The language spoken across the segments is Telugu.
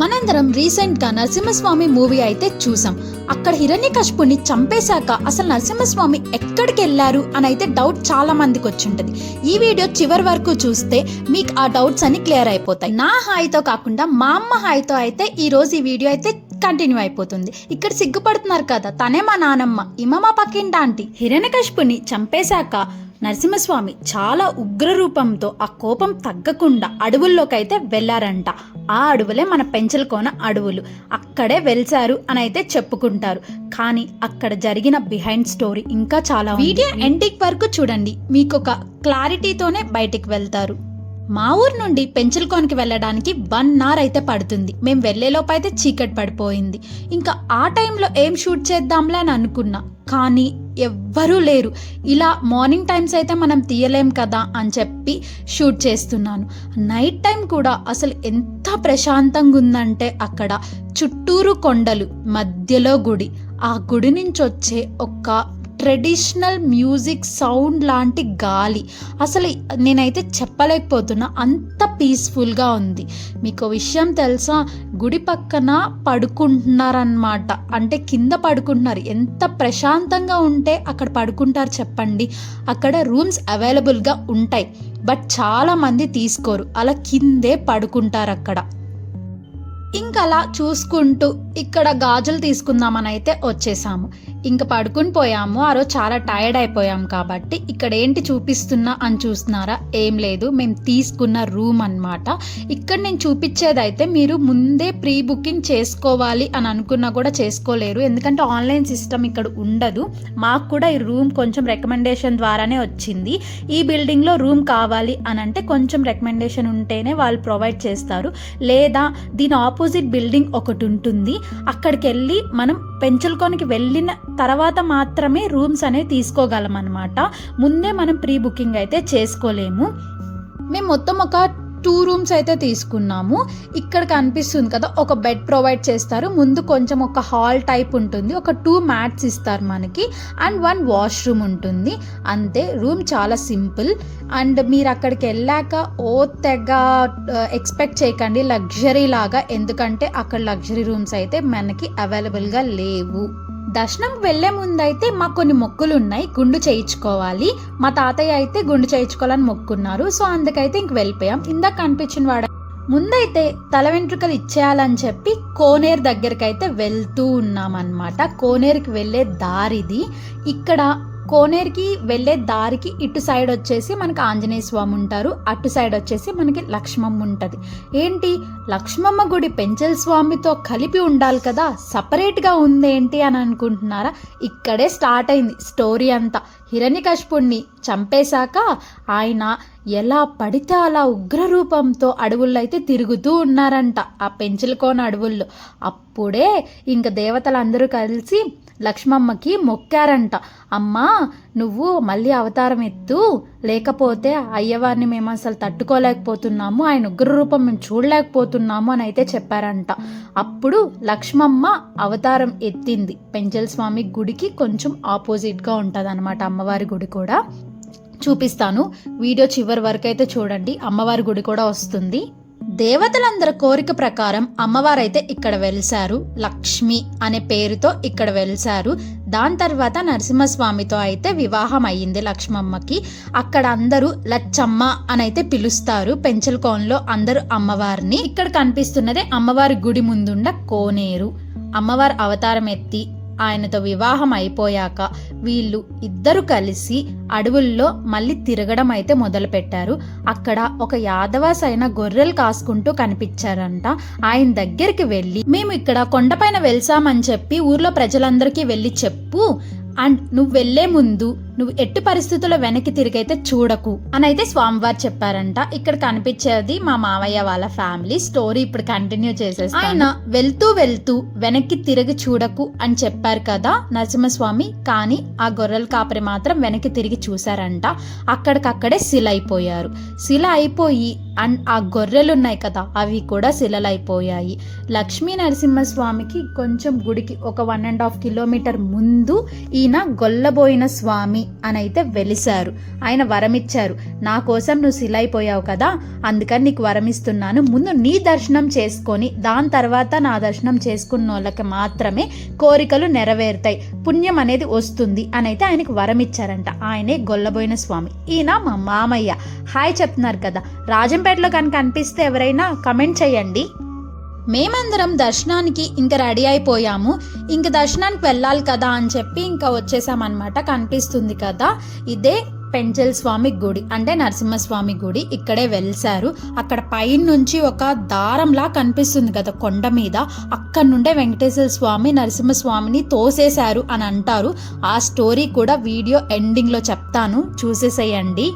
మనందరం రీసెంట్ గా నరసింహస్వామి మూవీ అయితే చూసాం. అక్కడ హిరణ్యకశిపుని చంపేశాక అసలు నరసింహస్వామి ఎక్కడికి వెళ్ళారు అని అయితే డౌట్ చాలా మందికి వచ్చింటది. ఈ వీడియో చివరి వరకు చూస్తే మీకు ఆ డౌట్స్ అన్ని క్లియర్ అయిపోతాయి. నా హాయితో కాకుండా మా అమ్మ హాయితో అయితే ఈ రోజు ఈ వీడియో అయితే కంటిన్యూ అయిపోతుంది. ఇక్కడ సిగ్గుపడుతున్నారు కదా, తనే మా నానమ్మ, ఈమె మా పక్కింటి ఆంటీ. హిరణ్యకశిపుని చంపేశాక నరసింహస్వామి చాలా ఉగ్ర రూపంతో ఆ కోపం తగ్గకుండా అడవుల్లోకి అయితే వెళ్లారంట. ఆ అడవులే మన పెంచలకోన అడవులు. అక్కడే వెళ్చారు అని అయితే చెప్పుకుంటారు. కానీ అక్కడ జరిగిన బిహైండ్ స్టోరీ ఇంకా చాలా. వీడియో ఎండింగ్ వరకు చూడండి, మీకు ఒక క్లారిటీతోనే బయటికి వెళ్తారు. మా ఊరు నుండి పెంచలకోనకి వెళ్ళడానికి 1 hour అయితే పడుతుంది. మేము వెళ్లేలోపు అయితే చీకటి పడిపోయింది. ఇంకా ఆ టైంలో ఏం షూట్ చేద్దాంలే అని అనుకున్నా, కానీ ఎవ్వరూ లేరు. ఇలా మార్నింగ్ టైమ్స్ అయితే మనం తీయలేం కదా అని చెప్పి షూట్ చేస్తున్నాను. నైట్ టైం కూడా అసలు ఎంత ప్రశాంతంగా ఉందంటే, అక్కడ చుట్టూరు కొండలు, మధ్యలో గుడి. ఆ గుడి నుంచి వచ్చే ఒక ట్రెడిషనల్ మ్యూజిక్ సౌండ్ లాంటి గాలి, అసలు నేనైతే చెప్పలేకపోతున్నా, అంత పీస్ఫుల్గా ఉంది. మీకు విషయం తెలుసా, గుడి పక్కన పడుకుంటున్నారన్నమాట. అంటే కింద పడుకుంటున్నారు. ఎంత ప్రశాంతంగా ఉంటే అక్కడ పడుకుంటారు చెప్పండి. అక్కడ రూమ్స్ అవైలబుల్గా ఉంటాయి, బట్ చాలా మంది తీసుకోరు, అలా కిందే పడుకుంటారు అక్కడ. ఇంకా అలా చూసుకుంటూ ఇక్కడ గాజులు తీసుకుందామని అయితే వచ్చేసాము. ఇంకా పడుకుని పోయాము. ఆ రోజు చాలా టైర్డ్ అయిపోయాం కాబట్టి. ఇక్కడ ఏంటి చూపిస్తున్నా అని చూస్తున్నారా, ఏం లేదు, మేము తీసుకున్న రూమ్ అన్నమాట. ఇక్కడ నేను చూపించేది అయితే మీరు ముందే ప్రీ బుకింగ్ చేసుకోవాలి అని అనుకున్నా కూడా చేసుకోలేరు, ఎందుకంటే ఆన్లైన్ సిస్టమ్ ఇక్కడ ఉండదు. మాకు కూడా ఈ రూమ్ కొంచెం రికమెండేషన్ ద్వారానే వచ్చింది. ఈ బిల్డింగ్లో రూమ్ కావాలి అని అంటే కొంచెం రికమెండేషన్ ఉంటేనే వాళ్ళు ప్రొవైడ్ చేస్తారు, లేదా దీని ఆపోజిట్ బిల్డింగ్ ఒకటి ఉంటుంది, అక్కడికి వెళ్ళి మనం పెంచలకోనకి వెళ్ళిన తర్వాత మాత్రమే రూమ్స్ అనేవి తీసుకోగలం అన్నమాట. ముందే మనం ప్రీ బుకింగ్ అయితే చేసుకోలేము. మేము మొత్తం ఒక 2 rooms అయితే తీసుకున్నాము. ఇక్కడ కనిపిస్తుంది కదా, ఒక బెడ్ ప్రొవైడ్ చేస్తారు, ముందు కొంచెం ఒక హాల్ టైప్ ఉంటుంది, ఒక 2 mats ఇస్తారు మనకి, అండ్ 1 వాష్రూమ్ ఉంటుంది, అంతే. రూమ్ చాలా సింపుల్. అండ్ మీరు అక్కడికి వెళ్ళాక ఓ తెగ ఎక్స్పెక్ట్ చేయకండి లగ్జరీ లాగా, ఎందుకంటే అక్కడ లగ్జరీ రూమ్స్ అయితే మనకి అవైలబుల్గా లేవు. దర్శనంకి వెళ్లే ముందైతే మాకు కొన్ని మొక్కులు ఉన్నాయి, గుండు చేయించుకోవాలి. మా తాతయ్య అయితే గుండు చేయించుకోవాలని మొక్కున్నారు, సో అందుకైతే ఇంక వెళ్ళిపోయాం. ఇందాక కనిపించిన వాడు ముందైతే తల వెంట్రుకలు ఇచ్చేయాలని చెప్పి కోనేరు దగ్గరికి అయితే వెళ్తూ ఉన్నామన్నమాట. కోనేరుకి వెళ్ళే దారిది. ఇక్కడ కోనేరుకి వెళ్ళే దారికి ఇటు సైడ్ వచ్చేసి మనకి ఆంజనేయ స్వామి ఉంటారు, అటు సైడ్ వచ్చేసి మనకి లక్ష్మమ్మ ఉంటుంది. ఏంటి లక్ష్మమ్మ గుడి పెంచల స్వామితో కలిపి ఉండాలి కదా, సపరేట్గా ఉందేంటి అని అనుకుంటున్నారా? ఇక్కడే స్టార్ట్ అయింది స్టోరీ అంతా. హిరణ్యకశిపుణ్ణి చంపేశాక ఆయన ఎలా పడితే అలా ఉగ్ర రూపంతో అడవుల్లో అయితే తిరుగుతూ ఉన్నారంట, ఆ పెంచలకోన అడవుల్లో. అప్పుడే ఇంక దేవతలందరూ కలిసి లక్ష్మమ్మకి మొక్కారంట, అమ్మా నువ్వు మళ్ళీ అవతారం ఎత్తు, లేకపోతే అయ్యవారిని మేము అసలు తట్టుకోలేకపోతున్నాము, ఆయన ఉగ్ర రూపం మేము చూడలేకపోతున్నాము అని అయితే చెప్పారంట. అప్పుడు లక్ష్మమ్మ అవతారం ఎత్తింది. పెంచల స్వామి గుడికి కొంచెం ఆపోజిట్గా ఉంటుంది అన్నమాట అమ్మవారి గుడి కూడా. చూపిస్తాను, వీడియో చివరి వరకు అయితే చూడండి, అమ్మవారి గుడి కూడా వస్తుంది. దేవతలందరి కోరిక ప్రకారం అమ్మవారైతే ఇక్కడ వెలిసారు. లక్ష్మి అనే పేరుతో ఇక్కడ వెలిసారు. దాని తర్వాత నరసింహస్వామితో అయితే వివాహం అయ్యింది లక్ష్మమ్మకి. అక్కడ అందరూ లచ్చమ్మ అని అయితే పిలుస్తారు పెంచలకోనలో అందరూ అమ్మవారిని. ఇక్కడ కనిపిస్తున్నదే అమ్మవారి గుడి ముందుండ కోనేరు. అమ్మవారి అవతారం ఎత్తి ఆయనతో వివాహం అయిపోయాక వీళ్ళు ఇద్దరు కలిసి అడవుల్లో మళ్ళీ తిరగడం అయితే మొదలు పెట్టారు. అక్కడ ఒక యాదవాస్ అయిన గొర్రెలు కాసుకుంటూ కనిపించారంట. ఆయన దగ్గరికి వెళ్ళి, మేము ఇక్కడ కొండపైన వెళ్సామని చెప్పి ఊర్లో ప్రజలందరికీ వెళ్ళి చెప్పు, అండ్ నువ్వు వెళ్లే ముందు నువ్వు ఎట్టి పరిస్థితుల్లో వెనక్కి తిరిగైతే చూడకు అని అయితే స్వామివారు చెప్పారంట. ఇక్కడ కనిపించేది మా మావయ్య వాళ్ళ ఫ్యామిలీ. స్టోరీ ఇప్పుడు కంటిన్యూ చేసేస్తాను. ఆయన వెళ్తూ వెళ్తూ వెనక్కి తిరిగి చూడకు అని చెప్పారు కదా నరసింహస్వామి, కానీ ఆ గొర్రెల కాపరి మాత్రం వెనక్కి తిరిగి చూసారంట. అక్కడికక్కడే శిల అయిపోయారు. శిల అయిపోయి అండ్ ఆ గొర్రెలు ఉన్నాయి కదా అవి కూడా శిలలైపోయాయి. లక్ష్మీ నరసింహస్వామికి కొంచెం గుడికి ఒక 1.5 kilometer ముందు ఈయన గొల్లబోయిన స్వామి అని అయితే వెలిశారు. ఆయన వరమిచ్చారు, నా కోసం నువ్వు శిలైపోయావు కదా, అందుకని నీకు వరమిస్తున్నాను, ముందు నీ దర్శనం చేసుకొని దాని తర్వాత నా దర్శనం చేసుకున్న వాళ్ళకి మాత్రమే కోరికలు నెరవేరుతాయి, పుణ్యం అనేది వస్తుంది అని అయితే ఆయనకు వరం ఇచ్చారంట. ఆయనే గొల్లబోయిన స్వామి. ఈయన మా మామయ్య. హాయ్ చెప్తున్నారు కదా, రాజంపేటలో కనుక అనిపిస్తే ఎవరైనా కమెంట్ చేయండి. మేమందరం దర్శనానికి ఇంకా రెడీ అయిపోయాము. ఇంక దర్శనానికి వెళ్ళాలి కదా అని చెప్పి ఇంకా వచ్చేసామన్నమాట. కనిపిస్తుంది కదా, ఇదే పెంచల్ స్వామి గుడి, అంటే నరసింహస్వామి గుడి. ఇక్కడే వెలిసారు. అక్కడ పైన నుంచి ఒక దారంలా కనిపిస్తుంది కదా కొండ మీద, అక్కడ నుండే వెంకటేశ్వర స్వామి నరసింహస్వామిని తోసేశారు అని అంటారు. ఆ స్టోరీ కూడా వీడియో ఎండింగ్లో చెప్తాను, చూసేసేయండి.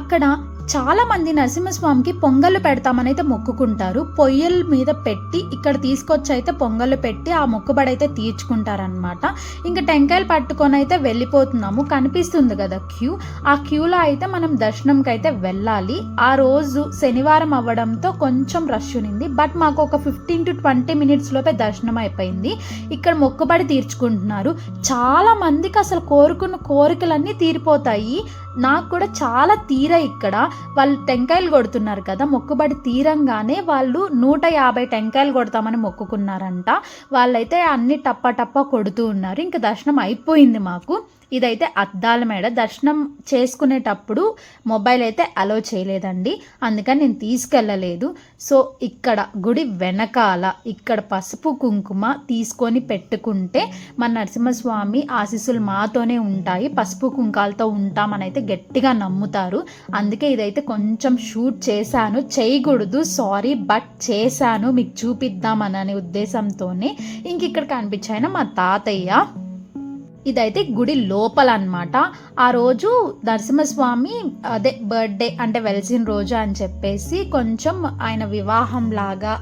అక్కడ చాలా మంది నరసింహస్వామికి పొంగళ్ళు పెడతామని అయితే మొక్కుకుంటారు. పొయ్యల మీద పెట్టి ఇక్కడ తీసుకొచ్చి అయితే పొంగళ్ళు పెట్టి ఆ మొక్కుబడి అయితే తీర్చుకుంటారనమాట. ఇంకా టెంకాయలు పట్టుకొని అయితే వెళ్ళిపోతున్నాము. కనిపిస్తుంది కదా క్యూ, ఆ క్యూలో అయితే మనం దర్శనంకి అయితే వెళ్ళాలి. ఆ రోజు శనివారం అవ్వడంతో కొంచెం రష్ ఉంది, బట్ మాకు ఒక 15 to 20 minutes లోపే దర్శనం అయిపోయింది. ఇక్కడ మొక్కుబడి తీర్చుకుంటున్నారు. చాలా మందికి అసలు కోరుకున్న కోరికలన్నీ తీరిపోతాయి. నాకు కూడా చాలా తీరాయి. ఇక్కడ వాళ్ళు టెంకాయలు కొడుతున్నారు కదా, మొక్కుబడి తీరంగానే వాళ్ళు 150 టెంకాయలు కొడతామని మొక్కుకున్నారంట. వాళ్ళైతే అన్ని టప్ప కొడుతూ ఉన్నారు. ఇంకా దర్శనం అయిపోయింది మాకు. ఇదైతే అద్దాల మేడ. దర్శనం చేసుకునేటప్పుడు మొబైల్ అయితే అలో చేయలేదండి, అందుకని నేను తీసుకెళ్ళలేదు. సో ఇక్కడ గుడి వెనకాల ఇక్కడ పసుపు కుంకుమ తీసుకొని పెట్టుకుంటే మన నరసింహస్వామి ఆశీస్సులు మాతోనే ఉంటాయి, పసుపు కుంకాలతో ఉంటామని అయితే గట్టిగా నమ్ముతారు. అందుకే ఇదైతే కొంచెం షూట్ చేశాను, చేయకూడదు సారీ, బట్ చేశాను మీకు చూపిద్దామనే ఉద్దేశంతోనే. ఇంక ఇక్కడ కనిపించాయన మా తాతయ్య. ఇదైతే గుడి లోపల అన్నమాట. ఆ రోజు నరసింహస్వామి అదే బర్త్డే అంటే వెలిసిన రోజు అని చెప్పేసి కొంచెం ఆయన వివాహం లాగా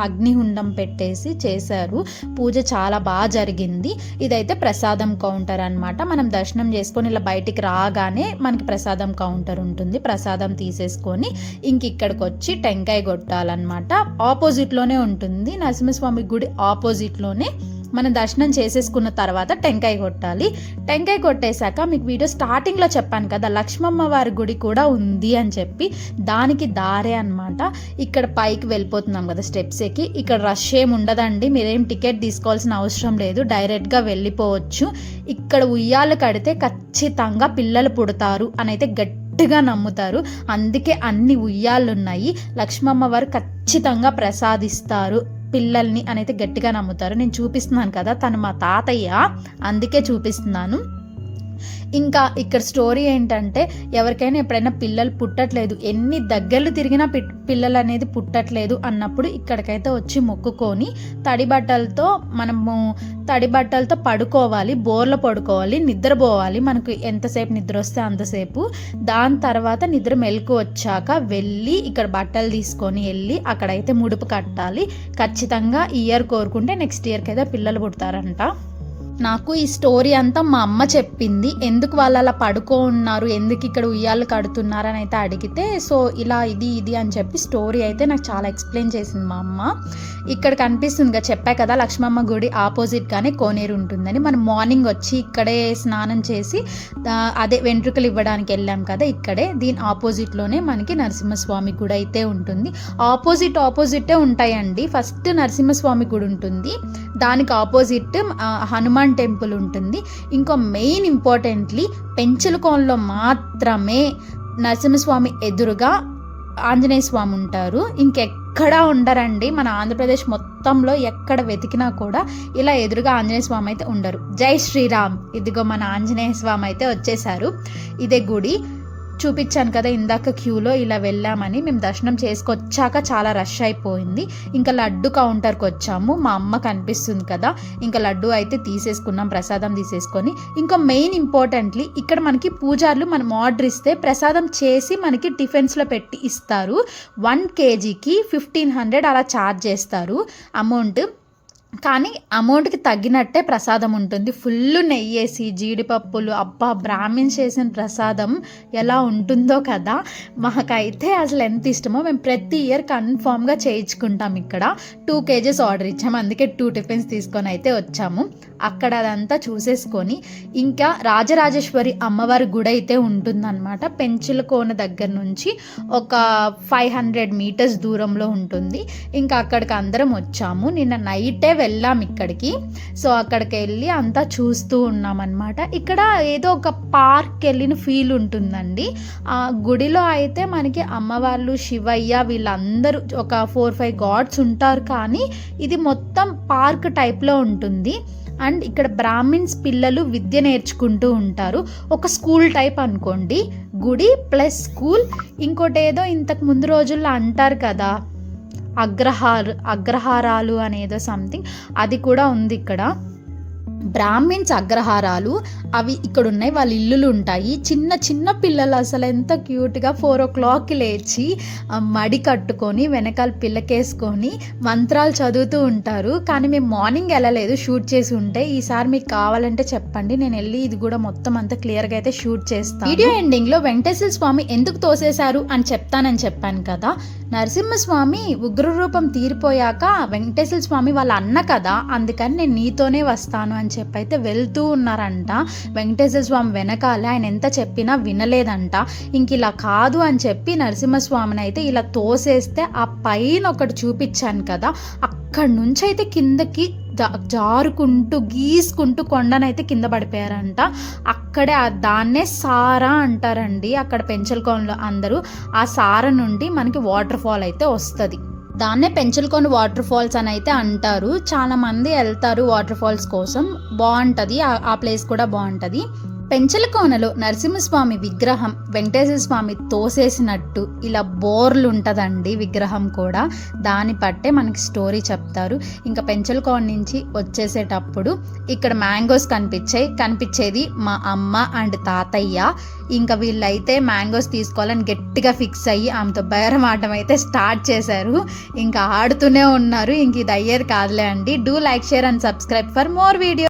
అగ్నిహుండం పెట్టేసి చేశారు. పూజ చాలా బాగా జరిగింది. ఇదైతే ప్రసాదం కౌంటర్ అన్నమాట. మనం దర్శనం చేసుకొని ఇలా బయటికి రాగానే మనకి ప్రసాదం కౌంటర్ ఉంటుంది. ప్రసాదం తీసేసుకొని ఇంక ఇక్కడికి వచ్చి టెంకాయ కొట్టాలన్నమాట. ఆపోజిట్లోనే ఉంటుంది నరసింహస్వామి గుడి, ఆపోజిట్లోనే మనం దర్శనం చేసేసుకున్న తర్వాత టెంకాయ కొట్టాలి. టెంకాయ కొట్టేశాక మీకు వీడియో స్టార్టింగ్లో చెప్పాను కదా లక్ష్మమ్మ వారి గుడి కూడా ఉంది అని చెప్పి, దానికి దారే అనమాట. ఇక్కడ పైకి వెళ్ళిపోతున్నాం కదా స్టెప్స్ ఎక్కి. ఇక్కడ రష్ ఏమి ఉండదండి, మీరేం టికెట్ తీసుకోవాల్సిన అవసరం లేదు, డైరెక్ట్గా వెళ్ళిపోవచ్చు. ఇక్కడ ఉయ్యాలు కడితే ఖచ్చితంగా పిల్లలు పుడతారు అని అయితే గట్టిగా నమ్ముతారు. అందుకే అన్ని ఉయ్యాళ్ళు ఉన్నాయి. లక్ష్మమ్మ వారు ఖచ్చితంగా ప్రసాదిస్తారు పిల్లల్ని అని అయితే గట్టిగా నమ్ముతారు. నేను చూపిస్తున్నాను కదా, తను మా తాతయ్య, అందుకే చూపిస్తున్నాను. ఇంకా ఇక్కడ స్టోరీ ఏంటంటే, ఎవరికైనా ఎప్పుడైనా పిల్లలు పుట్టట్లేదు, ఎన్ని దగ్గరలు తిరిగినా పిల్లలు అనేది పుట్టట్లేదు అన్నప్పుడు ఇక్కడికైతే వచ్చి మొక్కుకొని తడి బట్టలతో పడుకోవాలి, బోర్లో పడుకోవాలి, నిద్రపోవాలి. మనకు ఎంతసేపు నిద్ర వస్తే అంతసేపు. దాని తర్వాత నిద్ర మెలకు వచ్చాక వెళ్ళి ఇక్కడ బట్టలు తీసుకొని వెళ్ళి అక్కడైతే ముడుపు కట్టాలి. ఖచ్చితంగా ఈ ఇయర్ కోరుకుంటే నెక్స్ట్ ఇయర్కి అయితే పిల్లలు పుడతారంట. నాకు ఈ స్టోరీ అంతా మా అమ్మ చెప్పింది. ఎందుకు వాళ్ళు అలా పడుకో ఉన్నారు, ఎందుకు ఇక్కడ ఉయ్యాలు కడుతున్నారు అని అయితే అడిగితే, సో ఇలా ఇది అని చెప్పి స్టోరీ అయితే నాకు చాలా ఎక్స్ప్లెయిన్ చేసింది మా అమ్మ. ఇక్కడ కనిపిస్తుందిగా, చెప్పా కదా లక్ష్మమ్మ గుడి ఆపోజిట్గానే కోనేరు ఉంటుందని. మనం మార్నింగ్ వచ్చి ఇక్కడే స్నానం చేసి అదే వెంట్రుకలు ఇవ్వడానికి వెళ్ళాం కదా, ఇక్కడే దీని ఆపోజిట్లోనే మనకి నరసింహస్వామి గుడి అయితే ఉంటుంది. ఆపోజిటే ఉంటాయండి. ఫస్ట్ నరసింహస్వామి గుడి ఉంటుంది, దానికి ఆపోజిట్ హనుమాన్ టెంపుల్ ఉంటుంది. ఇంకో మెయిన్ ఇంపార్టెంట్లీ పెంచలకోనలో మాత్రమే నరసింహస్వామి ఎదురుగా ఆంజనేయ స్వామి ఉంటారు. ఇంకెక్కడా ఉండరండి. మన ఆంధ్రప్రదేశ్ మొత్తంలో ఎక్కడ వెతికినా కూడా ఇలా ఎదురుగా ఆంజనేయ స్వామి అయితే ఉండరు. జై శ్రీరామ్. ఇదిగో మన ఆంజనేయ స్వామి అయితే వచ్చేసారు. ఇదే గుడి చూపించాను కదా ఇందాక క్యూలో ఇలా వెళ్ళామని. మేము దర్శనం చేసుకొచ్చాక చాలా రష్ అయిపోయింది. ఇంకా లడ్డు కౌంటర్కి వచ్చాము. మా అమ్మ కనిపిస్తుంది కదా, ఇంకా లడ్డు అయితే తీసేసుకున్నాం, ప్రసాదం తీసేసుకొని. ఇంకా మెయిన్ ఇంపార్టెంట్లీ ఇక్కడ మనకి పూజారులు మనం ఆర్డర్ ఇస్తే ప్రసాదం చేసి మనకి టిఫిన్స్లో పెట్టి ఇస్తారు. 1 kgకి 1500 అలా ఛార్జ్ చేస్తారు అమౌంట్. కానీ అమౌంట్కి తగ్గినట్టే ప్రసాదం ఉంటుంది. ఫుల్ నెయ్యేసి జీడిపప్పులు, అబ్బా బ్రాహ్మిన్స్ చేసిన ప్రసాదం ఎలా ఉంటుందో కదా. మాకైతే అసలు ఎంత ఇష్టమో. మేము ప్రతి ఇయర్ కన్ఫామ్గా చేయించుకుంటాం. ఇక్కడ 2 kgs ఆర్డర్ ఇచ్చాము, అందుకే 2 టిఫిన్స్ తీసుకొని అయితే వచ్చాము. అక్కడ అదంతా చూసేసుకొని ఇంకా రాజరాజేశ్వరి అమ్మవారి గుడి అయితే ఉంటుందన్నమాట. పెంచులకోన దగ్గర నుంచి ఒక 500 మీటర్స్ దూరంలో ఉంటుంది. ఇంకా అక్కడికి అందరం వచ్చాము. నిన్న నైటే వెళ్ళాం ఇక్కడికి. సో అక్కడికి వెళ్ళి అంతా చూస్తూ ఉన్నామన్నమాట. ఇక్కడ ఏదో ఒక పార్క్ వెళ్ళిన ఫీల్ ఉంటుందండి. ఆ గుడిలో అయితే మనకి అమ్మవార్లు, శివయ్య వీళ్ళందరూ ఒక 4-5 గాడ్స్ ఉంటారు. కానీ ఇది మొత్తం పార్క్ టైప్లో ఉంటుంది. అండ్ ఇక్కడ బ్రాహ్మిన్స్ పిల్లలు విద్య నేర్చుకుంటూ ఉంటారు. ఒక స్కూల్ టైప్ అనుకోండి, గుడి ప్లస్ స్కూల్. ఇంకోటి ఏదో ఇంతకు ముందు రోజుల్లో అంటారు కదా, అగ్రహారాలు అనేదో సంథింగ్, అది కూడా ఉంది ఇక్కడ. బ్రాహ్మిన్స్ అగ్రహారాలు అవి ఇక్కడ ఉన్నాయి. వాళ్ళ ఇల్లులు ఉంటాయి. చిన్న చిన్న పిల్లలు అసలు ఎంత క్యూట్గా 4 o'clockకి లేచి మడి కట్టుకొని వెనకాల పిల్లకేసుకొని మంత్రాలు చదువుతూ ఉంటారు. కానీ మేము మార్నింగ్ వెళ్ళలేదు, షూట్ చేసి ఉంటే. ఈసారి మీకు కావాలంటే చెప్పండి, నేను వెళ్ళి ఇది కూడా మొత్తం అంతా క్లియర్గా అయితే షూట్ చేస్తాను. వీడియో ఎండింగ్లో వెంకటేశ్వర స్వామి ఎందుకు తోసేశారు అని చెప్తానని చెప్పాను కదా. నరసింహస్వామి ఉగ్రరూపం తీరిపోయాక వెంకటేశ్వర స్వామి వాళ్ళ అన్న కదా, అందుకని నేను నీతోనే వస్తాను అని చెప్పి అయితే వెళ్తూ ఉన్నారంట. వెంకటేశ్వర స్వామి వెనకాలే ఆయన ఎంత చెప్పినా వినలేదంట. ఇంక ఇలా కాదు అని చెప్పి నరసింహస్వామిని అయితే ఇలా తోసేస్తే ఆ పైన ఒకటి చూపించాను కదా, అక్కడి నుంచి అయితే కిందకి జారుకుంటూ గీసుకుంటూ కొండనైతే కింద పడిపోయారంట. అక్కడే దాన్నే సారా అంటారండి అక్కడ పెంచలకోనలో అందరూ. ఆ సారా నుండి మనకి వాటర్ ఫాల్ అయితే వస్తుంది. దాన్నే పెంచలకోన వాటర్ ఫాల్స్ అని అయితే అంటారు. చాలా మంది వెళ్తారు వాటర్ ఫాల్స్ కోసం. బాగుంటుంది, ఆ ప్లేస్ కూడా బాగుంటుంది. పెంచలకోనలో నరసింహస్వామి విగ్రహం వెంకటేశ్వర స్వామి తోసేసినట్టు ఇలా బోర్లు ఉంటుందండి విగ్రహం కూడా. దాన్ని పట్టే మనకి స్టోరీ చెప్తారు. ఇంకా పెంచలకోన నుంచి వచ్చేసేటప్పుడు ఇక్కడ మ్యాంగోస్ కనిపించేది మా అమ్మ అండ్ తాతయ్య. ఇంకా వీళ్ళైతే మ్యాంగోస్ తీసుకోవాలని గట్టిగా ఫిక్స్ అయ్యి ఆమెతో బేరం ఆడటం అయితే స్టార్ట్ చేశారు. ఇంకా ఆడుతూనే ఉన్నారు. ఇంక ఇది అయ్యేది కాదులే అండి. Do like, share and subscribe for more video.